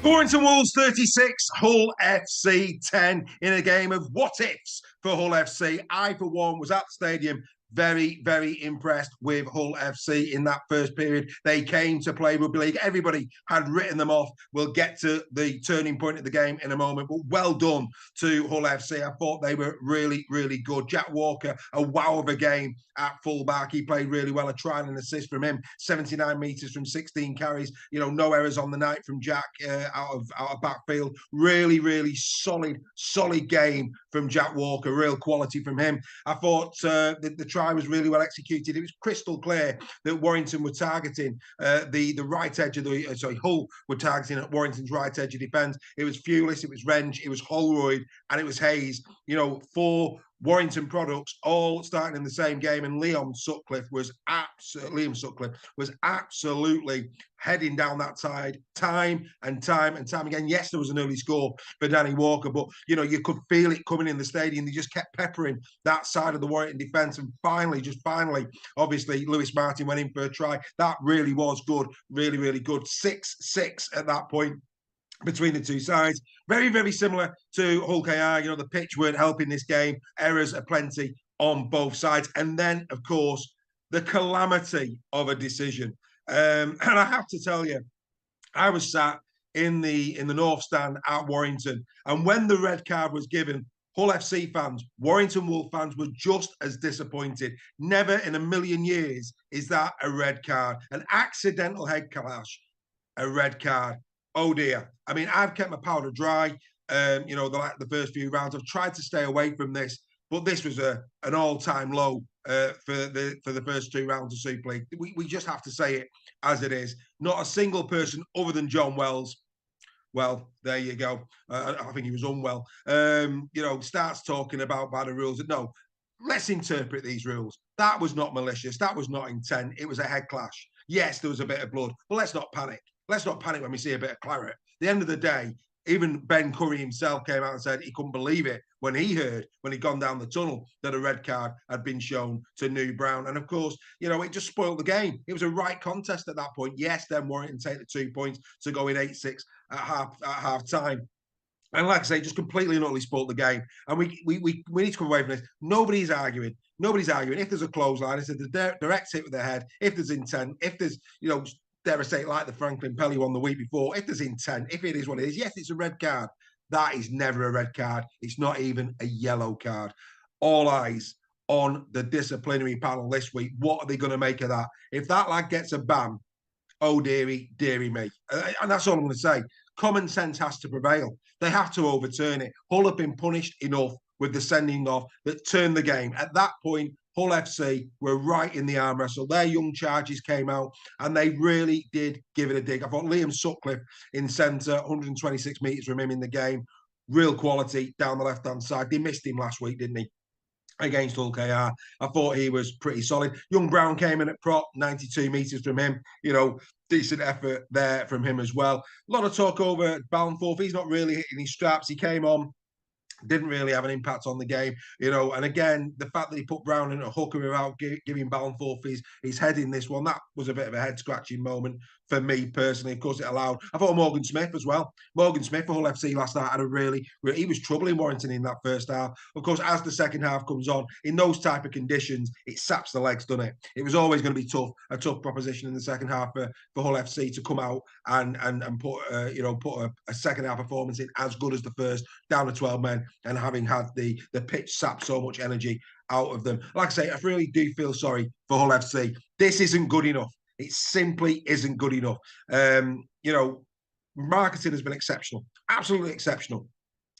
Warrington Wolves 36, Hull FC 10 in a game of what ifs for Hull FC. I, for one, was at the stadium very, very impressed with Hull FC in that first period. They came to play rugby league. Everybody had written them off. We'll get to the turning point of the game in a moment, but well done to Hull FC. I thought they were really, really good. Jack Walker, a wow of a game at fullback. He played really well. A try and an assist from him. 79 metres from 16 carries. You know, no errors on the night from Jack out of backfield. Really, really solid game from Jack Walker. Real quality from him. I thought the try was really well executed. It was crystal clear that Warrington were targeting the right edge of the Hull were targeting at Warrington's right edge of defence. It was Fewlis, it was Renge, it was Holroyd, and it was Hayes. You know, four Warrington products all starting in the same game, and Liam Sutcliffe was absolutely heading down that side time and time again. Yes, there was an early score for Danny Walker, but you know, you could feel it coming in the stadium. They just kept peppering that side of the Warrington defence, and finally, obviously, Lewis Martin went in for a try. That really was good, really good. 6-6 at that point between the two sides. Very, very similar to Hull KR. You know, the pitch weren't helping this game. Errors aplenty on both sides. And then, of course, the calamity of a decision. And I have to tell you, I was sat in the North Stand at Warrington, and when the red card was given, Hull FC fans, Warrington Wolves fans were just as disappointed. Never in a million years is that a red card. An accidental head clash, a red card. Oh dear. I mean, I've kept my powder dry. You know, the first few rounds. I've tried to stay away from this, but this was an all-time low for the first two rounds of Super League. We just have to say it as it is. Not a single person other than John Wells. Well, there you go. I think he was unwell. You know, starts talking about bad rules. No, let's interpret these rules. That was not malicious. That was not intent. It was a head clash. Yes, there was a bit of blood, but let's not panic. Let's not panic when we see a bit of claret. At the end of the day, even Ben Curry himself came out and said he couldn't believe it when he'd gone down the tunnel, that a red card had been shown to New Brown. And of course, you know, it just spoiled the game. It was a right contest at that point. Yes, then Warrington take the 2 points to go in 8-6 at half time. And like I say, just completely and utterly spoiled the game. And we need to come away from this. Nobody's arguing. If there's a clothesline, if there's a direct hit with the head, if there's intent, if there's, you know, dare I say, like the Franklin Pelly one the week before, if there's intent, if it is what it is, yes, it's a red card. That is never a red card. It's not even a yellow card. All eyes on the disciplinary panel this week. What are they going to make of that? If that lad gets a ban, oh dearie me. And that's all I'm going to say. Common sense has to prevail. They have to overturn it. Hull have been punished enough with the sending off that turned the game. At that point, Hull FC were right in the arm wrestle. Their young charges came out and they really did give it a dig. I thought Liam Sutcliffe in centre, 126 metres from him in the game. Real quality down the left-hand side. They missed him last week, didn't he? Against Hull KR. I thought he was pretty solid. Young Brown came in at prop, 92 metres from him. You know, decent effort there from him as well. A lot of talk over Ballanforth. He's not really hitting his straps. He came on, didn't really have an impact on the game, you know. And again, the fact that he put Brown in a hooker without giving Ballanforth his head in this one, that was a bit of a head-scratching moment for me personally. Of course, it allowed. I thought Morgan Smith as well. Morgan Smith for Hull FC last night had he was troubling Warrington in that first half. Of course, as the second half comes on, in those type of conditions, it saps the legs, doesn't it? It was always going to be a tough proposition in the second half for Hull FC to come out and put a second half performance in as good as the first, down to 12 men, and having had the pitch sap so much energy out of them. Like I say, I really do feel sorry for Hull FC. This isn't good enough. It simply isn't good enough. You know, marketing has been exceptional, absolutely exceptional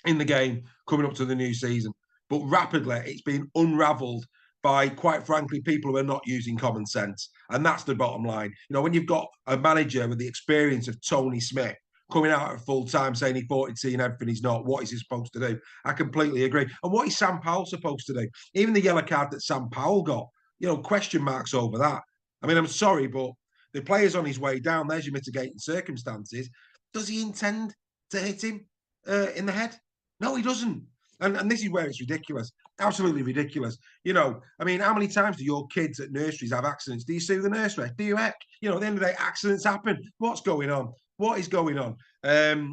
in the game coming up to the new season. But rapidly, it's been unravelled by, quite frankly, people who are not using common sense. And that's the bottom line. You know, when you've got a manager with the experience of Tony Smith coming out at full time saying he thought he'd seen everything he's not, what is he supposed to do? I completely agree. And what is Sam Powell supposed to do? Even the yellow card that Sam Powell got, you know, question marks over that. I mean, I'm sorry, but the player's on his way down. There's your mitigating circumstances. Does he intend to hit him in the head? No, he doesn't. And this is where it's ridiculous. Absolutely ridiculous. You know, I mean, how many times do your kids at nurseries have accidents? Do you sue the nursery? Do you heck? You know, at the end of the day, accidents happen. What's going on? What is going on? A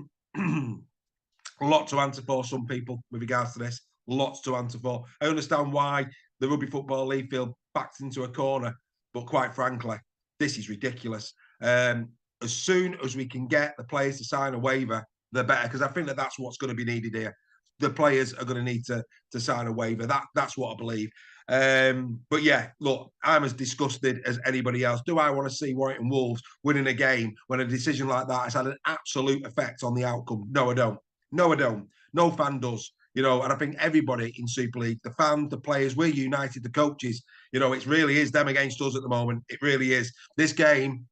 lot to answer for some people with regards to this. Lots to answer for. I understand why the Rugby Football League feel backed into a corner, but quite frankly, this is ridiculous. As soon as we can get the players to sign a waiver, the better, because I think that that's what's going to be needed here. The players are going to need to sign a waiver. That's what I believe. But yeah, look, I'm as disgusted as anybody else. Do I want to see Warrington Wolves winning a game when a decision like that has had an absolute effect on the outcome? No, I don't. No, I don't. No fan does. You know, and I think everybody in Super League, the fans, the players, we're united, the coaches, you know, it really is them against us at the moment. It really is. This game,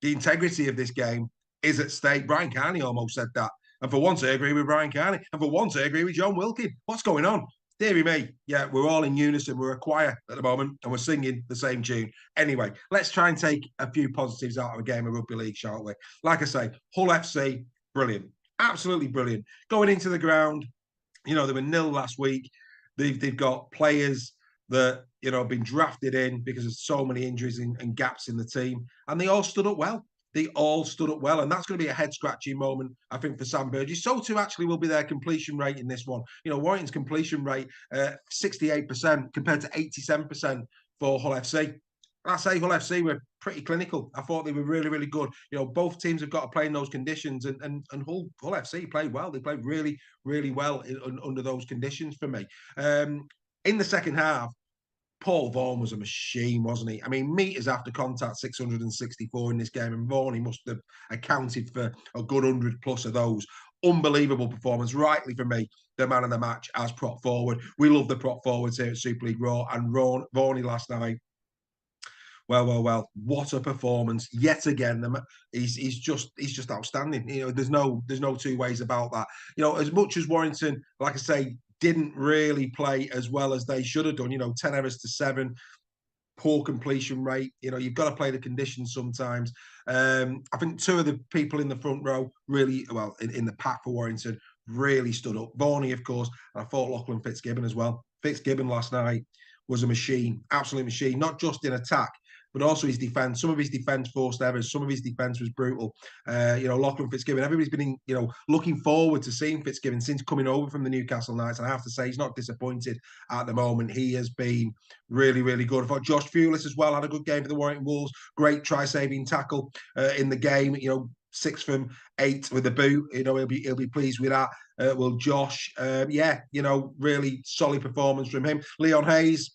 the integrity of this game is at stake. Brian Carney almost said that. And for once, I agree with Brian Carney. And for once, I agree with John Wilkin. What's going on? Deary me. Yeah, we're all in unison. We're a choir at the moment and we're singing the same tune. Anyway, let's try and take a few positives out of a game of rugby league, shall we? Like I say, Hull FC, brilliant. Absolutely brilliant. Going into the ground, you know, they were nil last week. They've got players that, you know, have been drafted in because of so many injuries and gaps in the team. And they all stood up well. They all stood up well. And that's going to be a head-scratching moment, I think, for Sam Burgess. So too, actually, will be their completion rate in this one. You know, Warrington's completion rate, 68% compared to 87% for Hull FC. I say Hull FC were pretty clinical. I thought they were really, really good. You know, both teams have got to play in those conditions, and Hull FC played well. They played really, really well under those conditions for me. In the second half, Paul Vaughan was a machine, wasn't he? I mean, meters after contact, 664 in this game, and Vaughan, he must have accounted for a good 100 plus of those. Unbelievable performance, rightly for me, the man of the match as prop forward. We love the prop forwards here at Super League Raw, and Vaughan last night, well. What a performance yet again! He's just outstanding. You know, there's no two ways about that. You know, as much as Warrington, like I say, didn't really play as well as they should have done. You know, 10 errors to 7, poor completion rate. You know, you've got to play the conditions sometimes. I think two of the people in the front row really well in the pack for Warrington really stood up. Varney, of course, and I thought Lachlan Fitzgibbon as well. Fitzgibbon last night was a machine, absolute machine, not just in attack, but also his defence. Some of his defence forced errors. Some of his defence was brutal. You know, Lachlan Fitzgibbon. Everybody's been, you know, looking forward to seeing Fitzgibbon since coming over from the Newcastle Knights. And I have to say, he's not disappointed at the moment. He has been really, really good. I thought Josh Fulis as well had a good game for the Warrington Wolves. Great try-saving tackle in the game. You know, 6 from 8 with the boot. You know, he'll be pleased with that. Well, Josh, yeah, you know, really solid performance from him. Leon Hayes.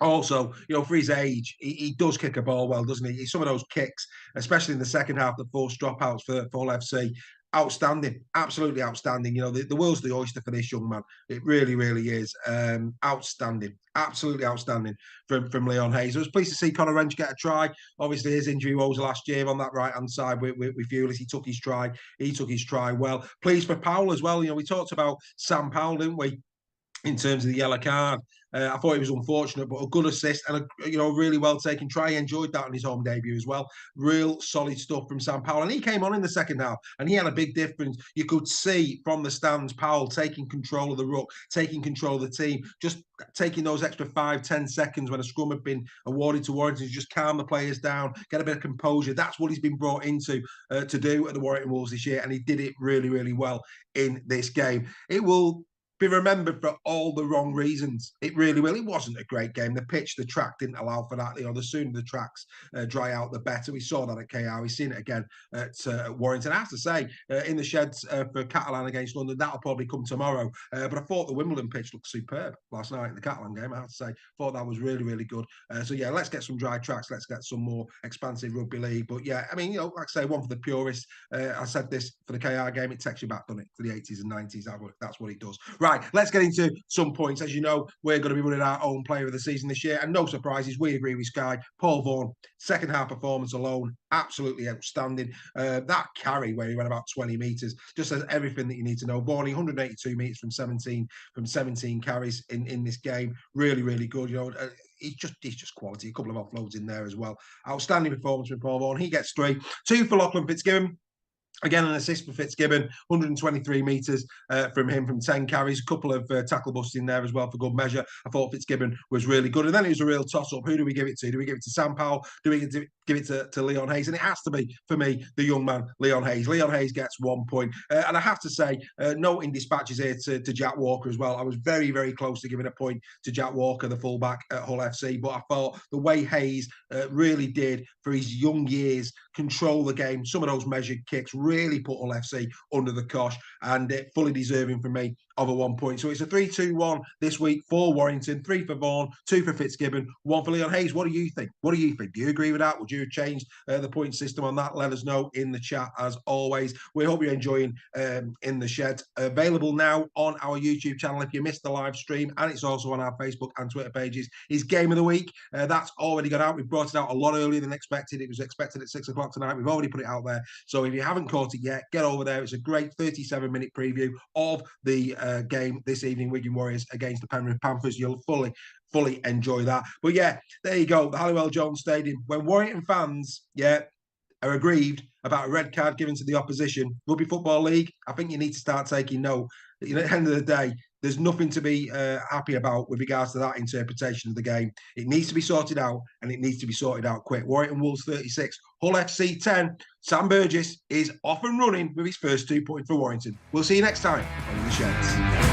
Also, you know, for his age, he does kick a ball well, doesn't he? Some of those kicks, especially in the second half, the forced dropouts for Hull FC, outstanding, absolutely outstanding. You know, the world's the oyster for this young man. It really, really is. Outstanding, absolutely outstanding from Leon Hayes. I was pleased to see Conor Wrench get a try. Obviously, his injury woes last year on that right-hand side with Fulis. He took his try. He took his try well. Pleased for Powell as well. You know, we talked about Sam Powell, didn't we? In terms of the yellow card. I thought it was unfortunate, but a good assist and a really well taken try. He enjoyed that on his home debut as well. Real solid stuff from Sam Powell. And he came on in the second half and he had a big difference. You could see from the stands Powell taking control of the ruck, taking control of the team, just taking those extra 5-10 seconds when a scrum had been awarded to Warrington to just calm the players down, get a bit of composure. That's what he's been brought into to do at the Warrington Wolves this year. And he did it really, really well in this game. It will be remembered for all the wrong reasons. It really will. It wasn't a great game. The pitch, the track didn't allow for that. You know, the sooner the tracks dry out, the better. We saw that at KR. We've seen it again at Warrington. I have to say, in the sheds for Catalan against London, that'll probably come tomorrow. But I thought the Wimbledon pitch looked superb last night in the Catalan game. I have to say, thought that was really, really good. So yeah, let's get some dry tracks. Let's get some more expansive rugby league. But yeah, I mean, you know, like I say, one for the purists. I said this for the KR game. It takes you back, doesn't it, to the 80s and 90s. That's what it does. Right, let's get into some points. As you know, we're going to be running our own player of the season this year, and no surprises, we agree with Sky. Paul Vaughan, second half performance alone, absolutely outstanding. That carry where he went about 20 metres just says everything that you need to know. Vaughan, 182 metres from 17 carries in this game. Really, really good. You know, he's just quality. A couple of offloads in there as well. Outstanding performance from Paul Vaughan. He gets 3. 2 for Lachlan Fitzgibbon. Again, an assist for Fitzgibbon, 123 metres from him from 10 carries, a couple of tackle busts in there as well for good measure. I thought Fitzgibbon was really good. And then it was a real toss-up. Who do we give it to? Do we give it to Sam Powell? Do we give it to Leon Hayes? And it has to be, for me, the young man, Leon Hayes. Leon Hayes gets 1 point. And I have to say, noting dispatches here to Jack Walker as well. I was very, very close to giving a point to Jack Walker, the fullback at Hull FC. But I thought the way Hayes really did, for his young years, control the game, some of those measured kicks, really put Hull FC under the cosh, and fully deserving for me of a 1 point. So it's a 3-2-1 this week for Warrington, 3 for Vaughan, 2 for Fitzgibbon, 1 for Leon Hayes. What do you think? What do you think? Do you agree with that? Would you have changed the point system on that? Let us know in the chat as always. We hope you're enjoying In the Shed. Available now on our YouTube channel if you missed the live stream, and it's also on our Facebook and Twitter pages. Is Game of the Week. That's already got out. We brought it out a lot earlier than expected. It was expected at 6 o'clock tonight. We've already put it out there. So if you haven't caught it yet, get over there. It's a great 37-minute preview of the game this evening, Wigan Warriors against the Penrith Panthers. You'll fully enjoy that. But yeah, there you go, the Halliwell Jones Stadium. When Warrington fans, are aggrieved about a red card given to the opposition, Rugby Football League, I think you need to start taking note. At the end of the day, there's nothing to be happy about with regards to that interpretation of the game. It needs to be sorted out, and it needs to be sorted out quick. Warrington Wolves 36, Hull FC 10. Sam Burgess is off and running with his first 2 points for Warrington. We'll see you next time on In the Sheds.